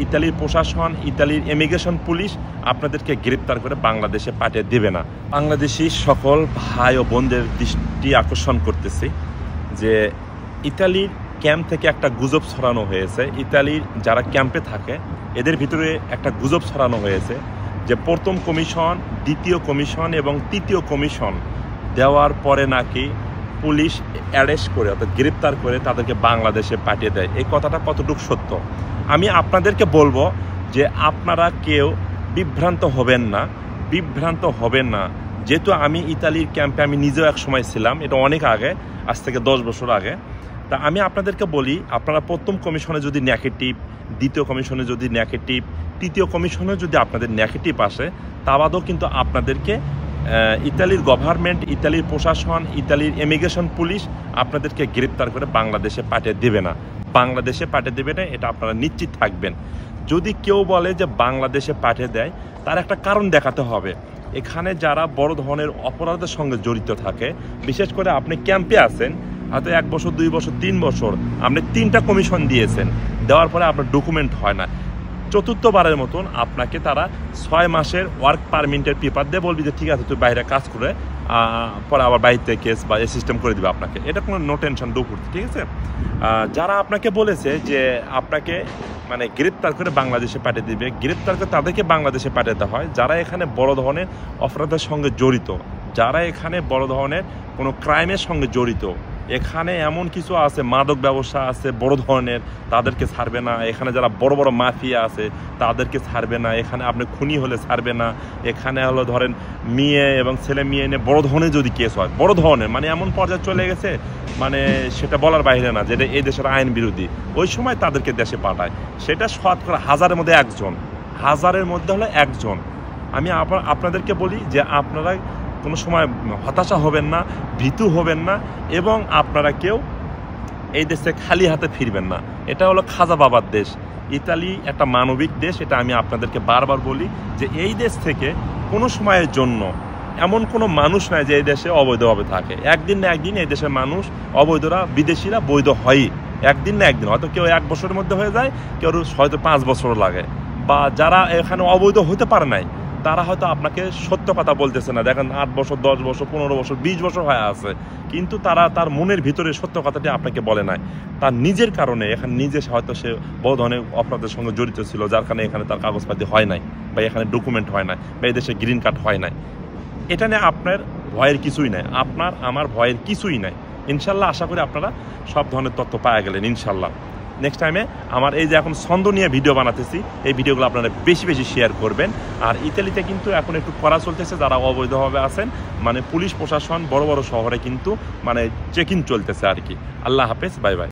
ইতালির প্রশাসন, ইতালির ইমিগ্রেশন পুলিশ আপনাদেরকে গ্রেপ্তার করে বাংলাদেশে পাঠিয়ে দেবে না। বাংলাদেশি সকল ভাই ও বোনদের দৃষ্টি আকর্ষণ করতেছি যে ইতালির ক্যাম্প থেকে একটা গুজব ছড়ানো হয়েছে। ইতালির যারা ক্যাম্পে থাকে এদের ভিতরে একটা গুজব ছড়ানো হয়েছে যে প্রথম কমিশন, দ্বিতীয় কমিশন এবং তৃতীয় কমিশন দেওয়ার পরে নাকি পুলিশ অ্যারেস্ট করে অর্থাৎ গ্রেপ্তার করে তাদেরকে বাংলাদেশে পাঠিয়ে দেয়। এই কথাটা কতটুকু সত্য আমি আপনাদেরকে বলবো যে আপনারা কেউ বিভ্রান্ত হবেন না। যেহেতু আমি ইতালির ক্যাম্পে আমি নিজেও এক সময় ছিলাম, এটা অনেক আগে, আজ থেকে 10 বছর আগে। তা আমি আপনাদেরকে বলি, আপনারা প্রথম কমিশনে যদি নেগেটিভ, দ্বিতীয় কমিশনে যদি নেগেটিভ, তৃতীয় কমিশনে যদি আপনাদের নেগেটিভ আসে, তা বাদেও কিন্তু আপনাদেরকে ইতালির গভর্নমেন্ট, ইতালির প্রশাসন, ইতালির ইমিগ্রেশন পুলিশ আপনাদেরকে গ্রেপ্তার করে বাংলাদেশে পাঠিয়ে দেবে না। এটা আপনারা নিশ্চিত থাকবেন। যদি কেউ বলে যে বাংলাদেশে পাঠিয়ে দেয়, তার একটা কারণ দেখাতে হবে। এখানে যারা বড় ধরনের অপরাধের সঙ্গে জড়িত থাকে, বিশেষ করে আপনি ক্যাম্পে আছেন, হয়তো 1 বছর, 2 বছর, 3 বছর, আপনি 3টা কমিশন দিয়েছেন, দেওয়ার পরে আপনার ডকুমেন্ট হয় না, চতুর্থবারের মতন আপনাকে তারা 6 মাসের ওয়ার্ক পারমিটের পেপার দিয়ে বলবি যে ঠিক আছে তুই বাইরে কাজ করে পরে আবার বাইরে থেকে কেস বা সিস্টেম করে দিবে আপনাকে। এটা কোনো নো টেনশন ডুকুর্তি, ঠিক আছে। যারা আপনাকে বলেছে যে আপনাকে মানে গ্রেপ্তার করে বাংলাদেশে পাঠিয়ে দিবে, গ্রেপ্তার করে তাদেরকে বাংলাদেশে পাঠাতে হয় যারা এখানে বড় ধরনের অপরাধের সঙ্গে জড়িত, যারা এখানে বড় ধরনের কোনো ক্রাইমের সঙ্গে জড়িত। এখানে এমন কিছু আছে, মাদক ব্যবসা আছে বড় ধরনের, তাদেরকে ছাড়বে না। এখানে যারা বড় বড় মাফিয়া আছে তাদেরকে ছাড়বে না। এখানে আপনি খুনি হলে ছাড়বে না। এখানে হলো ধরেন মেয়ে এবং ছেলে মেয়ে নিয়ে বড় ধরনের যদি কেস হয়, বড় ধরনের মানে এমন পর্যায়ে চলে গেছে, মানে সেটা বলার বাইরে না, যেটা এই দেশের আইন বিরোধী, ওই সময় তাদেরকে দেশে পাঠায়। সেটা শতকরা 1000-এর মধ্যে 1 জন, 1000-এর মধ্যে হলো 1 জন। আমি আপনাদেরকে বলি যে আপনারা কোনো সময় হতাশা হবেন না, ভীতু হবেন না, এবং আপনারা কেউ এই দেশে খালি হাতে ফিরবেন না। এটা হলো খাজা বাবার দেশ। ইতালি একটা মানবিক দেশ, এটা আমি আপনাদেরকে বারবার বলি যে এই দেশ থেকে কোনো সময়ের জন্য এমন কোনো মানুষ নাই যে এই দেশে অবৈধভাবে থাকে। একদিন না একদিন এই দেশের মানুষ, অবৈধরা, বিদেশিরা বৈধ হয়ই, একদিন না একদিন। হয়তো কেউ 1 বছরের মধ্যে হয়ে যায়, কেউ হয়তো 5 বছর লাগে। বা যারা এখানে অবৈধ হতে পারে নাই, তারা হয়তো আপনাকে সত্য কথা বলতেছে না। দেখেন 8 বছর, 10 বছর, 15 বছর, 20 বছর হয়ে আছে, কিন্তু তারা তার মনের ভিতরে সত্য কথাটি আপনাকে বলে নাই। তার নিজের কারণে এখানে নিজে হয়তো সে বড় ধরনের অপরাধের সঙ্গে জড়িত ছিল, যার কারণে এখানে তার কাগজপাতি হয় নাই, বা এখানে ডকুমেন্ট হয় নাই, বা এই দেশে গ্রিন কার্ড হয় নাই। এটা নিয়ে আপনার ভয়ের কিছুই নাই, আপনার আমার ভয়ের কিছুই নাই। ইনশাল্লাহ আশা করি আপনারা সব ধরনের তথ্য পাওয়া গেলেন ইনশাল্লাহ। নেক্সট টাইমে আমার এই যে এখন ছন্দ নিয়ে ভিডিও বানাতেছি, এই ভিডিওগুলো আপনারা বেশি বেশি শেয়ার করবেন। আর ইতালিতে কিন্তু এখন একটু কড়া চলতেছে, যারা অবৈধভাবে আছেন, মানে পুলিশ প্রশাসন বড় বড় শহরে কিন্তু মানে চেকিং চলতেছে আর কি। আল্লাহ হাফেজ, বাই বাই।